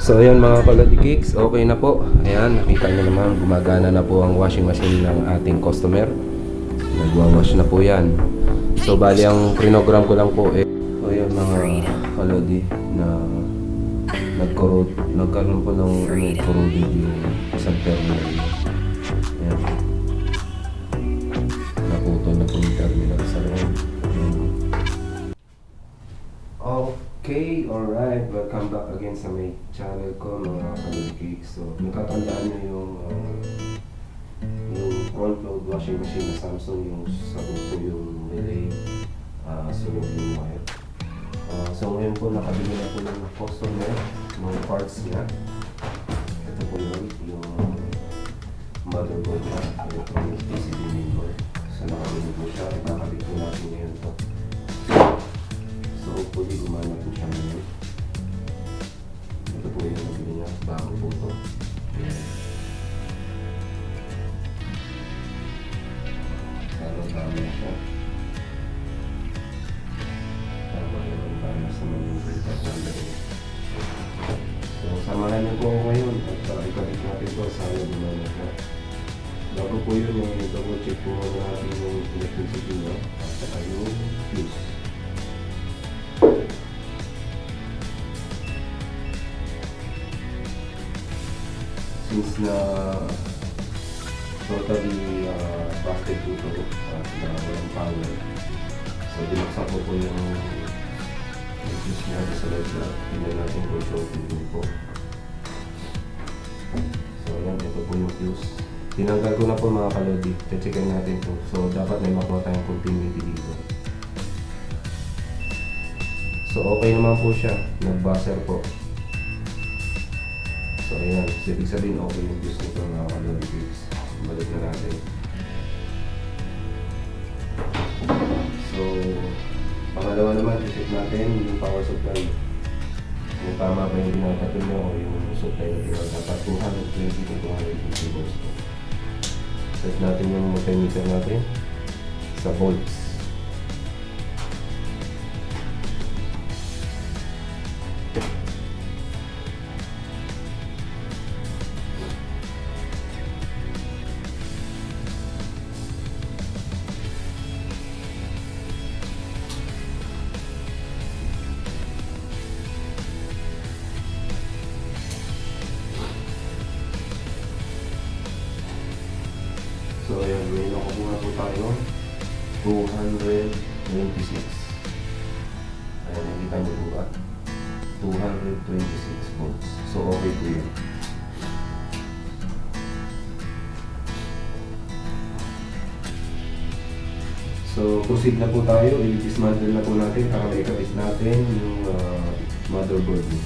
So ayan mga kalodi cakes, okay na po. Ayan, nakita nyo naman, gumagana na po ang washing machine ng ating customer. Nagwawash na po yan. So bali ang prinogram ko lang po so ayan mga kalodi na nagkaroon po ng corroded yung isang terminal. Ayan. Naputol na po yung terminal sa loob. Okay, alright. Welcome back again sa my channel ko mga kalodi cakes. So natatandaan nyo yung front load washing machine na Samsung, yung sa po yung relay, sulog yung wire. So ngayon po nakabili na po ng customer mga parts niya. Ito po yung motherboard niya, electronic PCB mainboard. So nakabili po siya, ikakabit po natin ngayon to. So hopefully gumana po siya ngayon. Ito po yung nabili niya, bago po to. Pero dami na siya. Tama naman tayo sa manipulate at nandang. So samahan niyo po ako ngayon at ikabit natin to sa gumana siya. Bago po yun, double check po natin yung electricity niya at saka yung fuse. Since na totally busted po ito at walang power, so binaksan ko po yung fuse niya sa loob na tingnan natin kung shorted din po. So yan, ito po yung fuse. Tinanggal ko na po mga kalodi, checkin natin po. So dapat may makuha tayong continuity dito. So okay naman po siya, nag-buzzer po. So ayan, so ibig sabihin okay yung fuse nito mga kalodi cakes. Balik na natin. So pangalawa naman, check natin yung power supply. Kung tama ba yung pinapatol nyo o yung supply na tinawag. Dapat 220 to 250 volts po. Set natin yung multimeter natin sa volts. So ayan, may nakukuha po tayo 226. Ayan, nakita niyo po ba? 226 volts. So okay po yun. So proceed na po tayo. I-dismantle na po natin para maikabit natin yung motherboard niyo.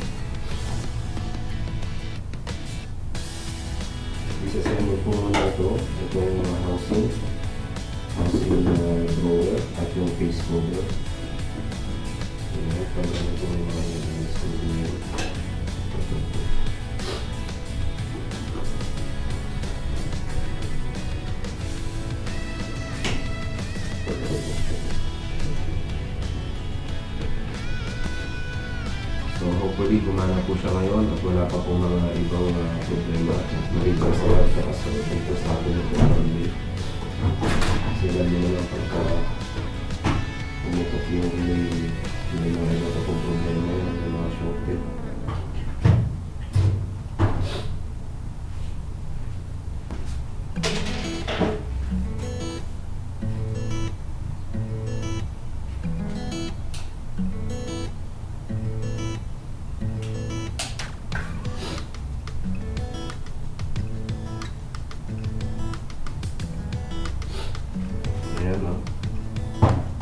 Isassemble po muna ito. Ito yung housing drawer at yung face cover. Pagano po yung mga yung so hopefully gumana po siya ngayon at wala pa po mga ibang problema maliban sa wala sa kaso dito sa atin na po namin. Sila nyo lang pagka umutok yung may mga iba pong problema yung mga shorted. Ayan o.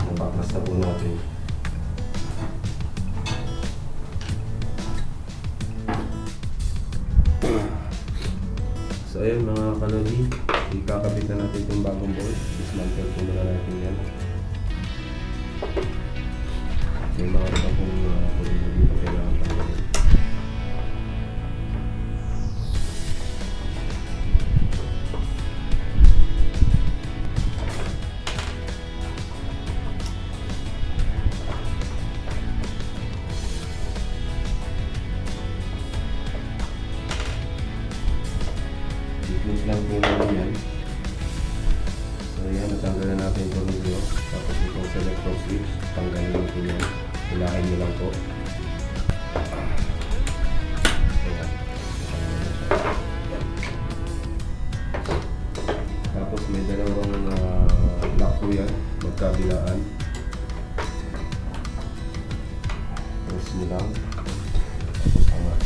Nabaklas na po natin. So ayan mga kalodi, ikakabit na natin itong bagong board. Dismantle po muna natin yan. May mga iba pong problema dito kailangan tanggalin. Close lang po naman yan. So yan, natanggalan natin ito video. Tapos itong selector switch, tanggalin lang po yan. Hilahin nyo lang po. Ayan. Tapos may dalawang lock po yan, magkabilaan. Press nyo lang. Tapos angat.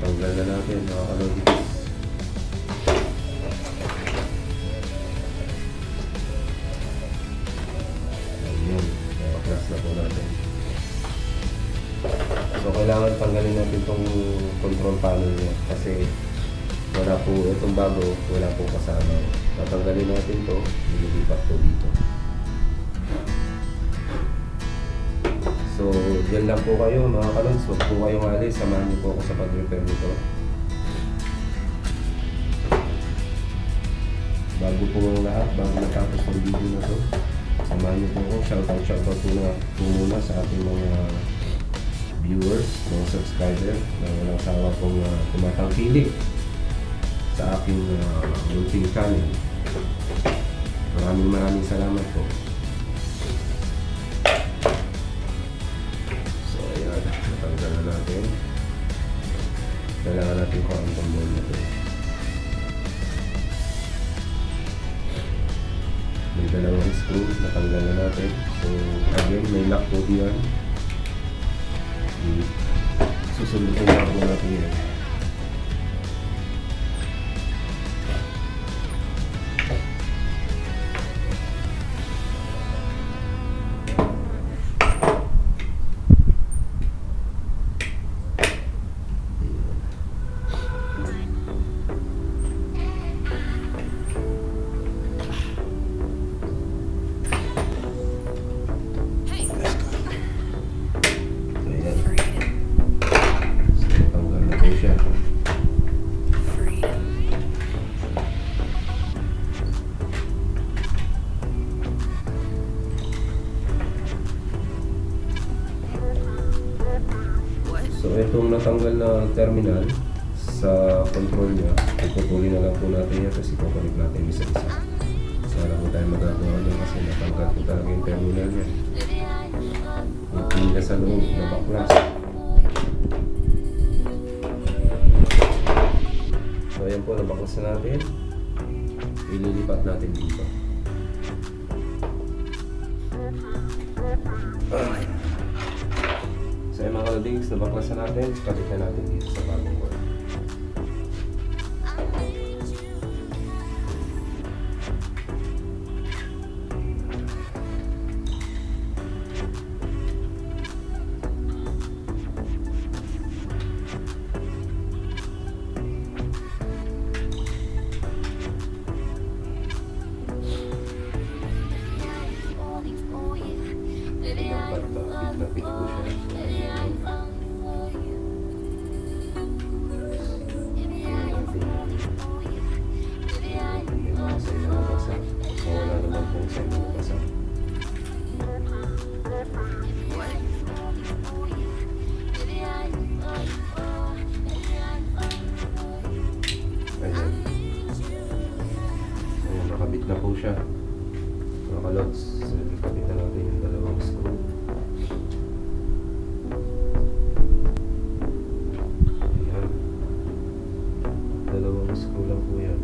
Tanggal na natin mga kalogit. Ayun, nakaklas na po natin. So kailangan tanggalin natin itong control panel niya kasi wala po, itong bago wala po kasama. Tatanggalin natin ito, nililipat po dito. So, dyan lang po kayo mga kalods. Huwag po kayong alis. Samahan niyo po ako sa pag-repair nito. Bago po ang lahat, bago natapos ang video na to, samahan niyo po ako. Shoutout po muna sa ating mga viewers, mga subscriber na walang sawa pong tumatangkilik sa aking munting channel. Maraming salamat po. Kailangan natin kung ang tombol na ito. May dalawang screw, natanggal na natin. So again, may lock po diyan. Susundutin na po natin yan. So itong natanggal na terminal sa control niya, ipupuli na lang po natin yan kasi kukunik natin isa-isa. So wala po tayo magagawa niya kasi natanggal po talaga yung terminal niya. Ipili na sa loob na baklas. So ayan po, nabaklas na natin. Ililipat natin dito. So yung mga kalodings, nabaklasan natin, palitan natin dito sa bagong wall. Napit ko siya. May mga sa ilang nabasa. So wala naman pong sa ilang nabasa. Ayan. Ayan, nakabit na po siya. Mga kalods, ikabit na natin yung dalawang screw. Dalawang screw lang po yan.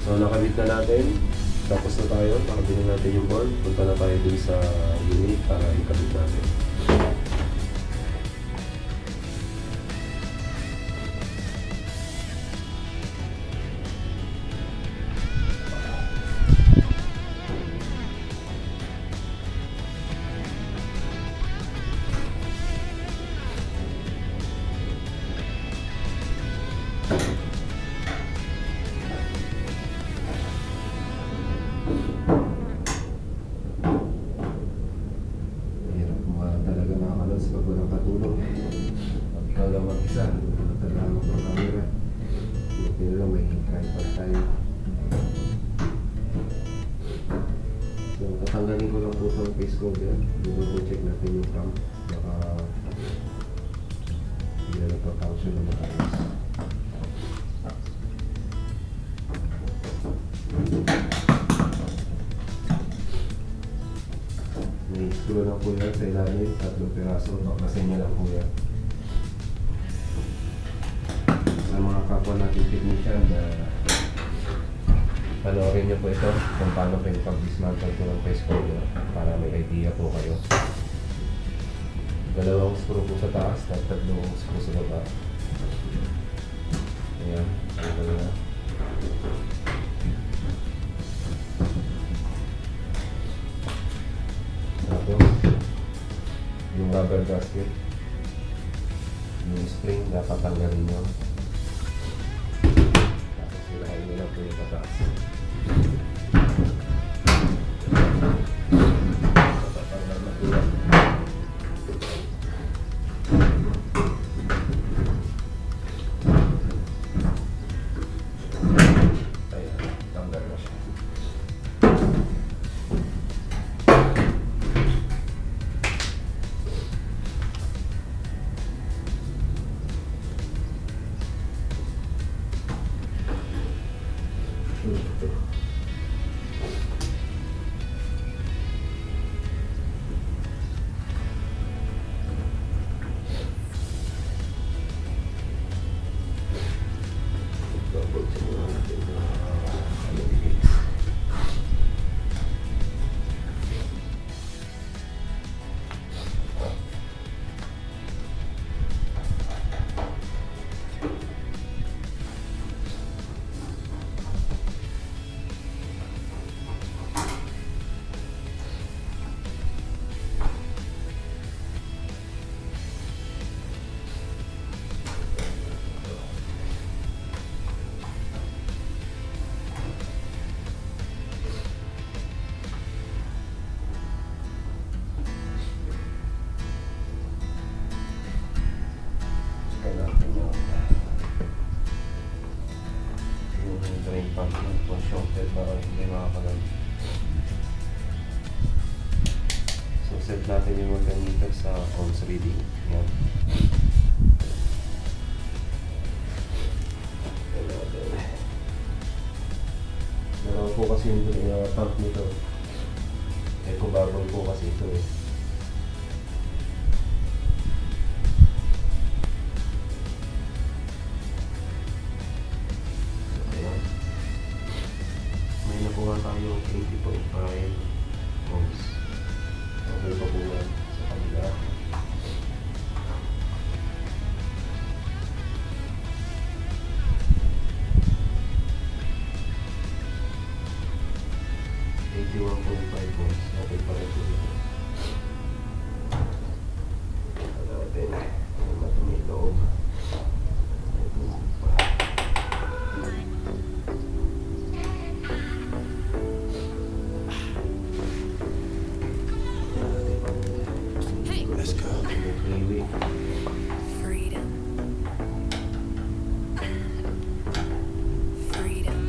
So nakabit na natin. Tapos na tayo. Nakabit na natin yung board. Punta na tayo dun sa unit para ikabit natin. Hirap mo talaga makakalos pag walang katulong. Pag ikaw lang mag-isa, wala talaga ng camera. Buti na lang may tripod tayo. So, tatanggalin ko lang po itong face cover. Check natin yung cam. Baka hindi na nagpa-function na makalas. May screw lang po yan sa ilalim, 3 piraso, bakasin niya lang po yan. Sa mga kapwa natin technician na panoorin niyo po ito kung paano kayo pag-dismantle ko ng face cover para may idea po kayo. 2 screw po sa taas at 3 screw sa baba. Ayan, okay na. Tapos, yung rubber gasket, yung spring, dapat tanggalin nyo. Tapos, sirahin nyo lang po yung pataas. Tatanggal na po yan. Ayan, tanggal na siya. Double check muna natin na navigate. Yung drain pump ng shorted para hindi makakalag. So set natin yung multimeter sa ohms reading. Yan. Meron po kasi yung pump nito. Eco bubble po kasi ito eh. May nakuha tayong 80.5 ohms. Okay pa po yan sa kabila. Okay pa rin po ito. Ano natin? Ano natin may loob? Let's go. Freedom. Freedom.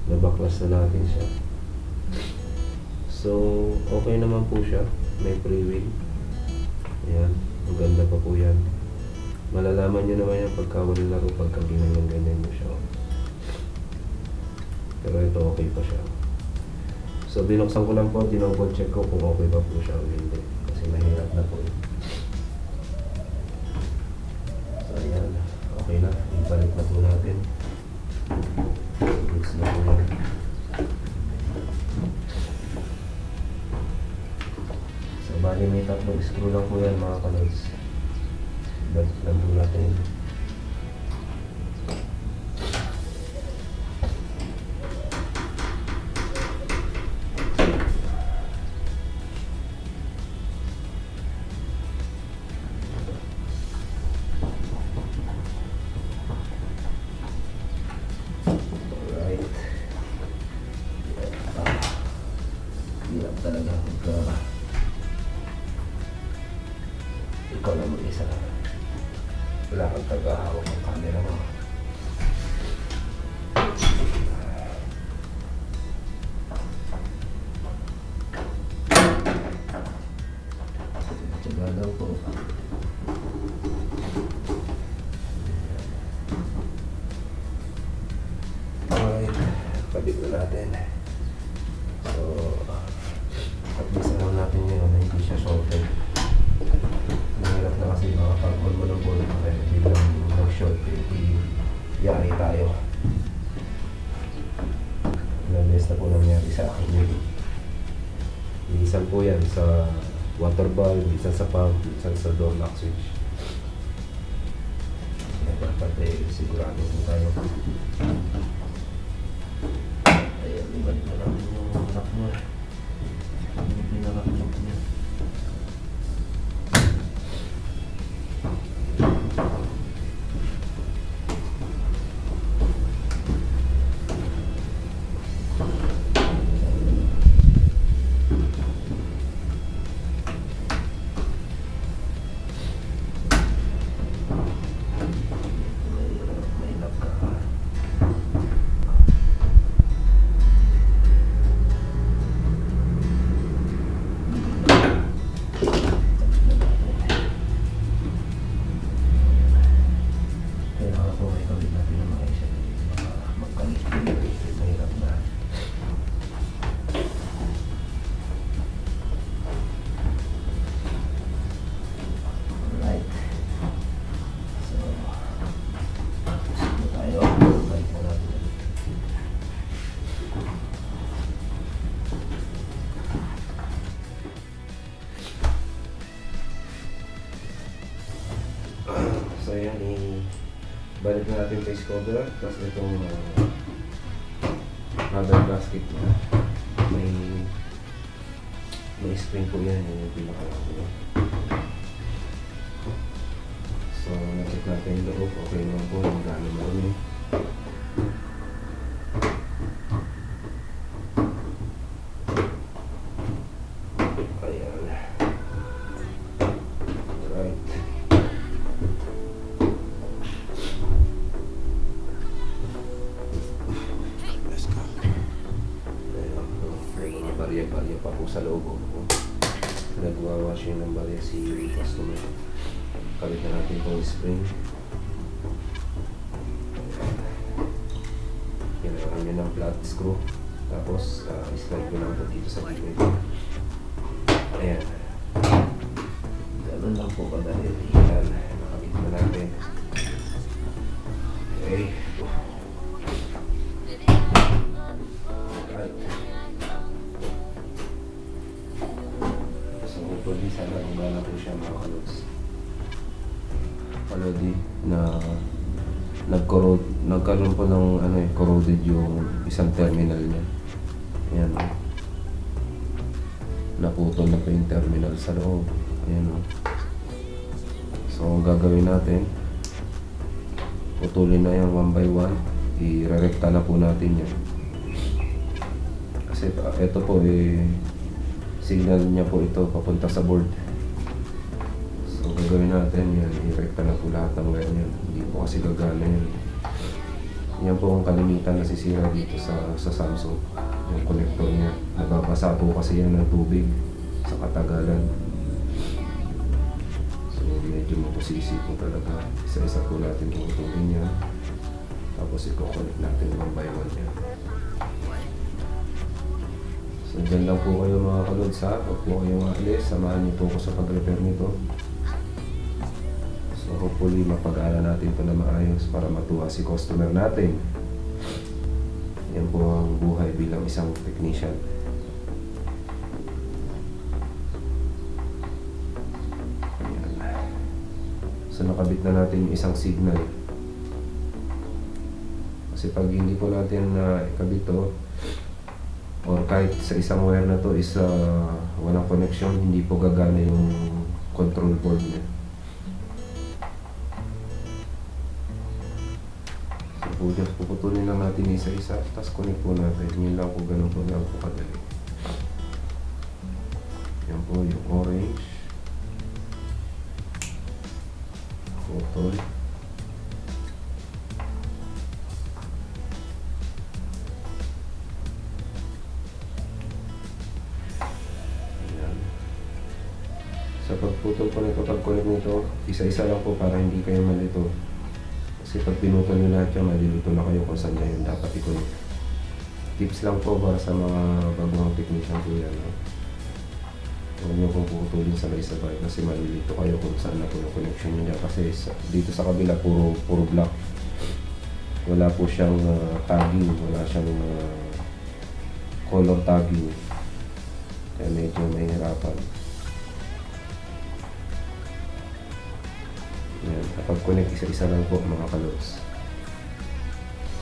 Nabaklas na natin siya. So, okay naman po siya. May pre-wheel. Ayan. Ang ganda pa po yan. Malalaman nyo naman yan pagka wala laro, pagka ganyan nyo siya. Pero ito okay pa siya. So, binuksan ko lang po, dinouble check ko kung okay pa po siya o hindi. Kasi mahirap na po. So, ayan. Okay na. Ibalik na po natin. Goods na po yan. So, bali may tatlong screw lang po yan mga kalods. Balik lang po natin. Hirap talaga pagka ikaw lang mag-isa. Wala kang tagahawak ng camera mo. Tsaga daw po. Alright, balik na natin. So, at least alam natin yun na hindi siya shorted. Mahirap na kasi makapag-on mo ng bolt kaya biglang mag-short, yari tayo. Ilang beses na po nangyari sa akin yun. Minsan po yan sa water valve, minsan sa pump, minsan sa door lock switch. Kaya dapat sigurado po tayo. Ayan, ibalik na natin yung lock mo. Yung pinaka-lock niya. So yan, balik na natin face cover, tapos itong rubber gasket na may spring po yan, yung pinaka-rubber. So na-check natin yung loob, okay naman po, yung gano'n marami. Barya-barya pa po sa loob. Nagwawashing ng barya si customer. Kalit na natin itong spring. Kailangan nyo ng flat screw. Tapos, slide ko lang po dito sa gilid. Ayan. Ganun lang po kadali. Ayan. Nakabit na natin. Okay. Hopefully sana gumana po siya mga kalods. Palodi na nagkaroon po ng corroded yung isang terminal niya. Ayan o. Naputol na po yung terminal sa loob. Ayan o. So ang gagawin natin, putulin na yan one by one. I-rerekta na po natin yan. Kasi ito po signal niya po ito papunta sa board. So gagawin natin yan, i-rekta na po lahat ng wire niyan. Hindi po kasi gagana yan. Yan po ang kalimitan na nasisira dito sa Samsung. Yung connector niya. Nababasa po kasi yan ng tubig sa katagalan. So medyo mapusisi po talaga. Isa-isa po natin utulin yan. Tapos i-connect natin one by one yan. So dyan lang po kayo mga kalods ha. Huwag po kayong aalis. Samahan niyo po ako sa pag-repair nito. So hopefully mapag-aala natin ito na maayos para matuwa si customer natin. Yan po ang buhay bilang isang technician. Ayan. So nakabit na natin yung isang signal. Kasi pag hindi po natin ikabit to, or kahit sa isang wire na to is walang connection, hindi po gagana yung control board niya. So just puputulin lang natin isa-isa, tapos connect po natin. Yun lang po, ganun po lang po kadali. Yan po yung orange. Putol. Sa pagputol po nito, pag-connect nito, isa-isa lang po para hindi kayo malito. Kasi pag pinutol nyo lahat yan, malilito na kayo kung saan nyo dapat i-connect. Tips lang po para sa mga bagong technician po yan. Huwag nyo pong putulin sabay-sabay kasi malilito kayo kung saan na po yung connection nyo. Kasi dito sa kabila, puro black. Wala po siyang tagging, wala siyang color tagging. Kaya medyo mahirapan. Yan, kapag connect isa-isa lang po mga kalods.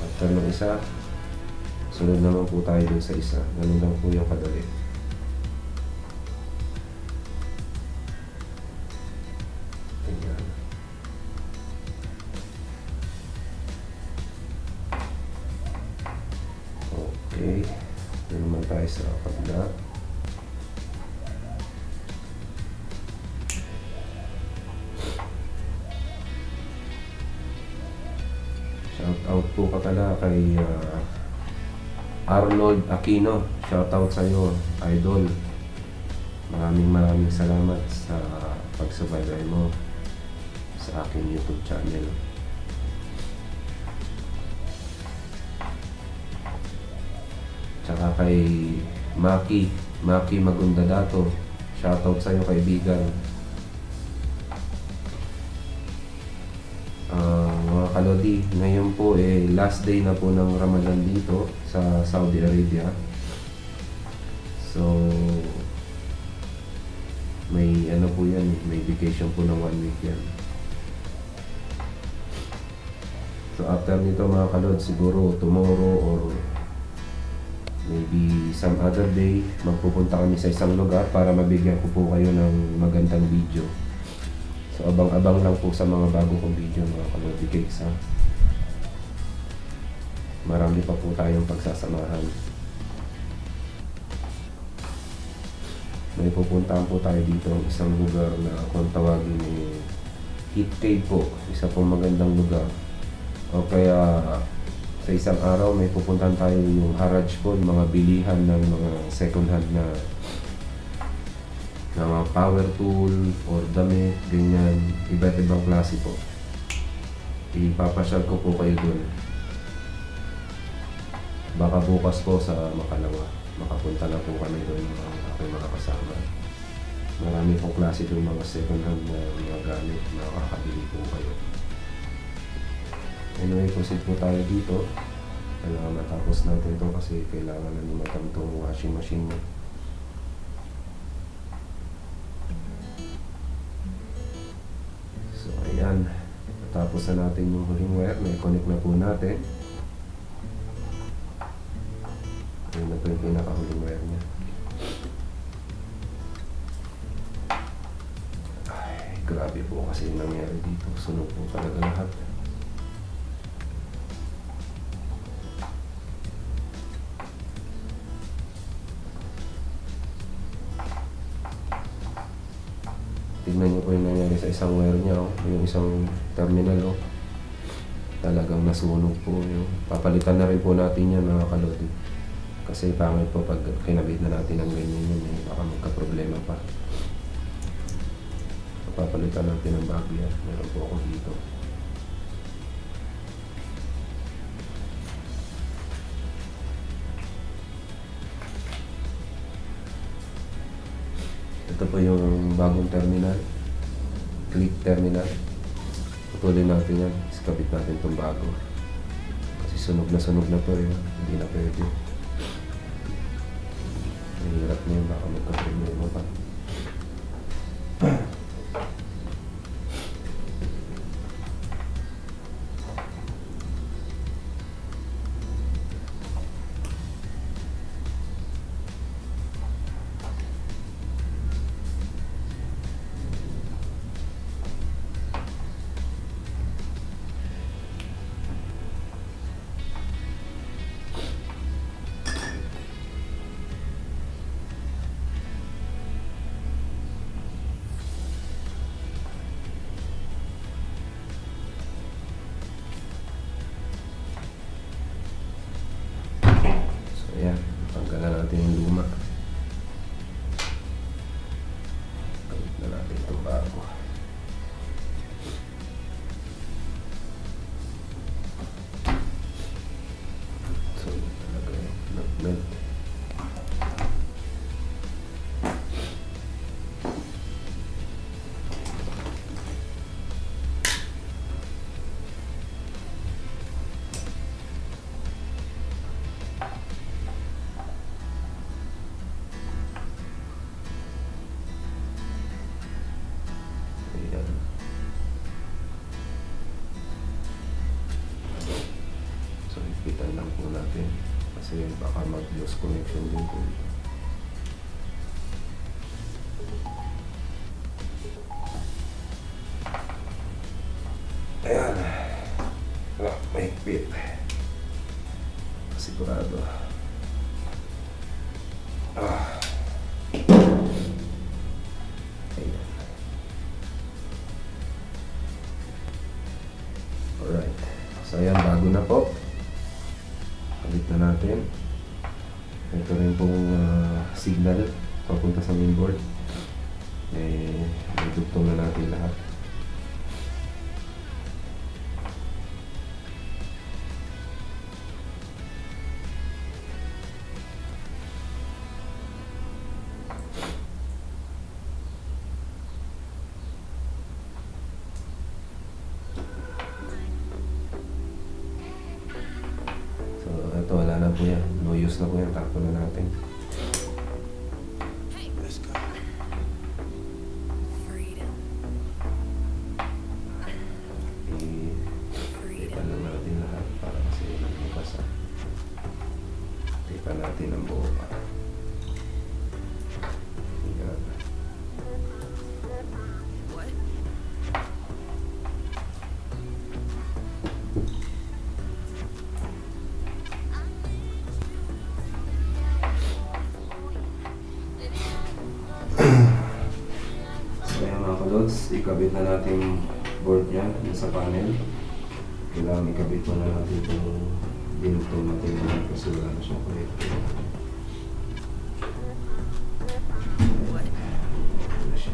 After ng isa, sunod naman po tayo dun sa isa. Ganun lang po yung kadali. Ayan. Okay. Yan naman tayo sa kabila. Shout out po pala kay Arnold Aquino. Shout out sa iyo, idol. Maraming salamat sa pagsubaybay mo sa aking YouTube channel. Tsaka kay Maki Magundadato. Shout out sa iyo, kaibigan. Mga kalodi, ngayon po last day na po ng Ramadan dito sa Saudi Arabia. So may ano po yan, may vacation po ng 1 week yan. So after nito mga kalod, siguro tomorrow or maybe some other day, magpupunta kami sa isang lugar para mabigyan ko po kayo ng magandang video. So abang-abang lang po sa mga bago kong video mga kalodi cakes ha. Marami pa po tayong pagsasamahan. May pupuntahan po tayo dito isang lugar na kung tawagin Heat Cave po. Isa pong magandang lugar. O kaya sa isang araw may pupuntahan tayo yung Haraj po, mga bilihan ng mga second hand na mga power tool or damit, ganyan, iba't ibang klase po. Ipapasyal ko po kayo doon. Baka bukas po sa Makalawa, makapunta na po kami doon mga aking mga kasama. Marami pong klase doon mga second hand na mga gamit, makakabili po kayo. Anyway, proceed po tayo dito. Kailangan matapos natin ito kasi kailangan na lumatang itong washing machine niya. So ayan, natapos na natin yung huling wire, na-connect na po natin. Ayan na po yung pinaka-huling wire niya. Ay, grabe po kasi yung nangyari dito. Sunog po talaga lahat. Tignan nyo po yung nangyari sa isang wire niya, oh. Yung isang terminal. Oh. talagang nasunog po yung papalitan na rin po natin yan mga kalodi. Kasi pangit po pag kinabit na natin ang ganyan yun eh, baka magka-problema pa. Papalitan natin ang bago yan. Meron po ako dito. Ito po yung bagong terminal. Click terminal. Putulin natin yan. Iskabit natin itong bago. Kasi sunog na to eh. Hindi na pwede. Mahirap na yun. Baka magka-problema pa. Ayan, tanggalan natin yung luma. Galit na natin itong bago. So, talaga yung nag-melt. So, ipitan lang po natin kasi baka mag-lose connection din po. Ayan. May higpit. Sigurado. Ayan. Alright. So, ayan, bago na po. Kalit na natin. Ito rin pong signal papunta sa mainboard. May dugtong na natin lahat. Ito, wala na po yan. No use na po yan. Tapo na natin. Let's go. Freedom. Tipan lang natin lahat para kasi nagbukas ha. Tipan natin ang buo pa. Yan. What? So yan mga kalods, ikabit na natin yung board niya sa panel. Kailangan ikabit mo na natin itong binutong natin naman kasi wala na siyang connector. What? Wala siya.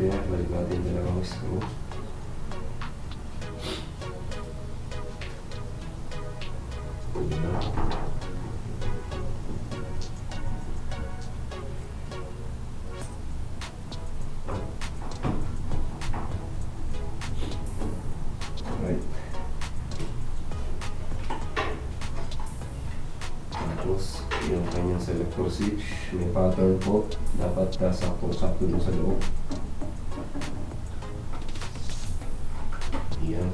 niya. Balik natin yung dalawang screw. Right. Tapos, yung kanyang selector switch, may pattern po. Dapat sakto-sakto dun sa loob. Ayan.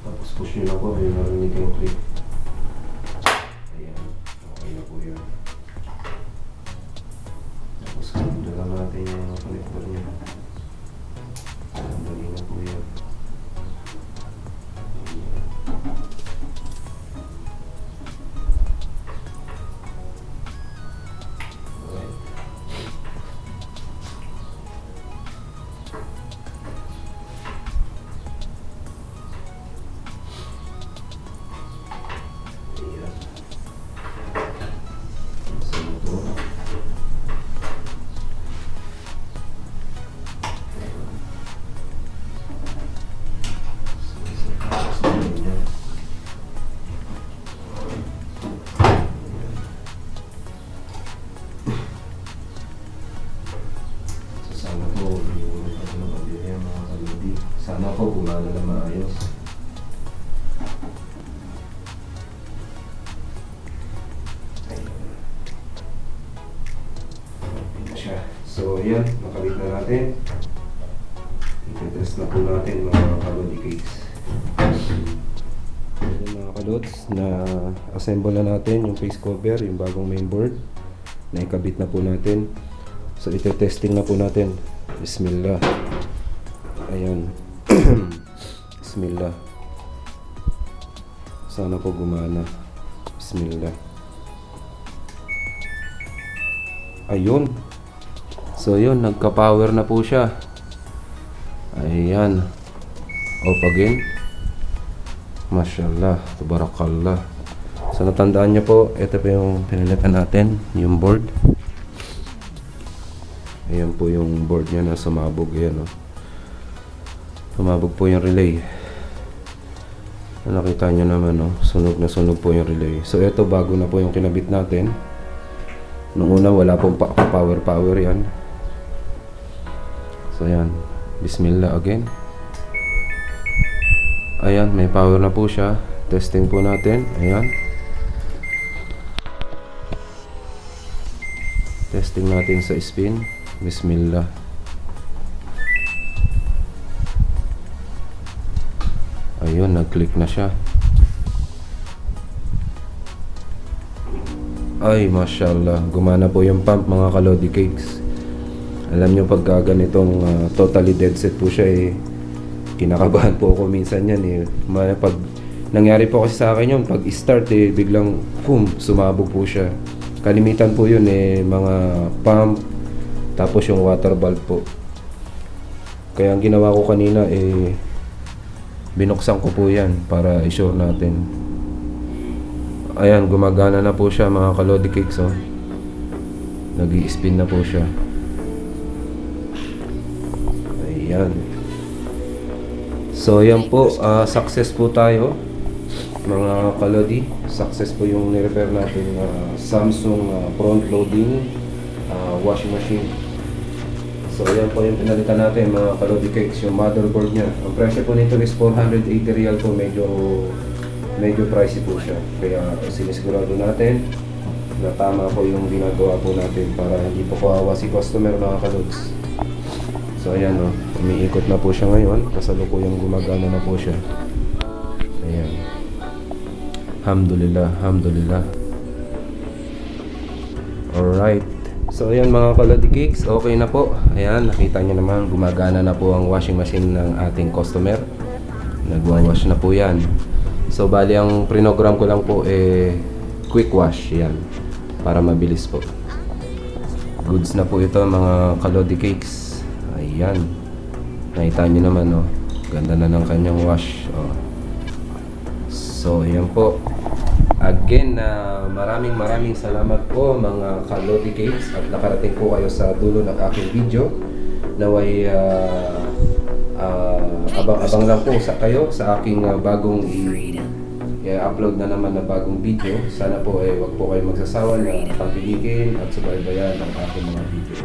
Tapos push nyo na po, may narinig yung click. Ayan. Okay na po yun. Tapos dito lang natin yung connector niya. Dali na po yan. Sana po gumana na maayos. Ayan na siya. So yan, nakabit na natin. I-test na po natin mga kalodi cakes. Ayan mga kalods, na assemble na natin yung face cover, yung bagong mainboard. Naikabit na po natin. So ite-testing na po natin. Bismillah. Ayan. Bismillah. Sana po gumana. Bismillah. Ayun. So yun, nagka-power na po siya. Ayan. Off again. Mashallah. Tabarakallah. So natandaan nyo po, ito po yung pinilitan natin, yung board. Ayan po yung board niya na sumabog. Ayan o. Sumabog po yung relay. Nakita nyo naman, no? Sunog na sunog po yung relay. So, ito bago na po yung kinabit natin. Nung una, wala pong power yan. So, ayan. Bismillah again. Ayan, may power na po siya. Testing po natin. Ayan. Testing natin sa spin. Bismillah. Ayun, nag-click na siya. Ay, mashallah. Gumana po yung pump mga kalodi cakes. Alam nyo pagka ganitong totally dead set po siya eh, kinakabahan po ako minsan yan eh. Pag nangyari po kasi sa akin yun, pag start eh, biglang boom, sumabog po siya. Kalimitan po yun eh, mga pump, tapos yung water valve po. Kaya ang ginawa ko kanina eh, binuksan ko po yan para i-sure natin. Ayan, gumagana na po siya mga kalodi cakes. Oh. Nag-i-spin na po siya. Ayan. So ayan po, success po tayo mga kalodi. Success po yung ni-repair natin Samsung front loading washing machine. So ayan po yung pinalitan natin mga kalodi cakes, yung motherboard niya. Ang presyo po nito is 480 real po, medyo pricey po siya. Kaya sinisigurado natin na tama po yung ginagawa po natin para hindi po kawawa si customer mga kalods. So ayan o, umiikot na po siya ngayon. Kasalukuyang gumagana na po siya. Ayan. Alhamdulillah, alhamdulillah. Alright. So ayan mga kalodi cakes, okay na po. Ayan, nakita nyo naman, gumagana na po ang washing machine ng ating customer. Nagwa-wash na po yan. So bali ang prinogram ko lang po quick wash yan, para mabilis po. Goods na po ito mga kalodi cakes. Ayan, nakita nyo naman oh, ganda na ng kanyang wash oh. So ayan po. Again, maraming salamat po mga kalodi cakes at nakarating po kayo sa dulo ng aking video. Naway abang-abang lang po sa kayo sa aking bagong i-upload na naman na bagong video. Sana po wag po kayo magsasawa na pagpilikin at subaybayan ang aking mga video.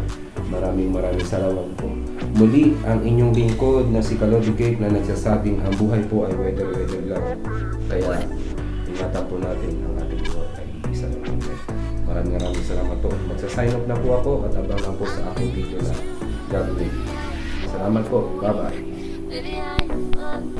Maraming salamat po. Muli ang inyong lingkod na si Kalodi Cake na nagsasabing ang buhay po ay weather lang. Kaya ingatan po natin ang ating buhay ay isa lang. Maraming salamat po. Magsa-sign up na po ako at abang lang po sa aking video na gagawin. Salamat po. Bye-bye.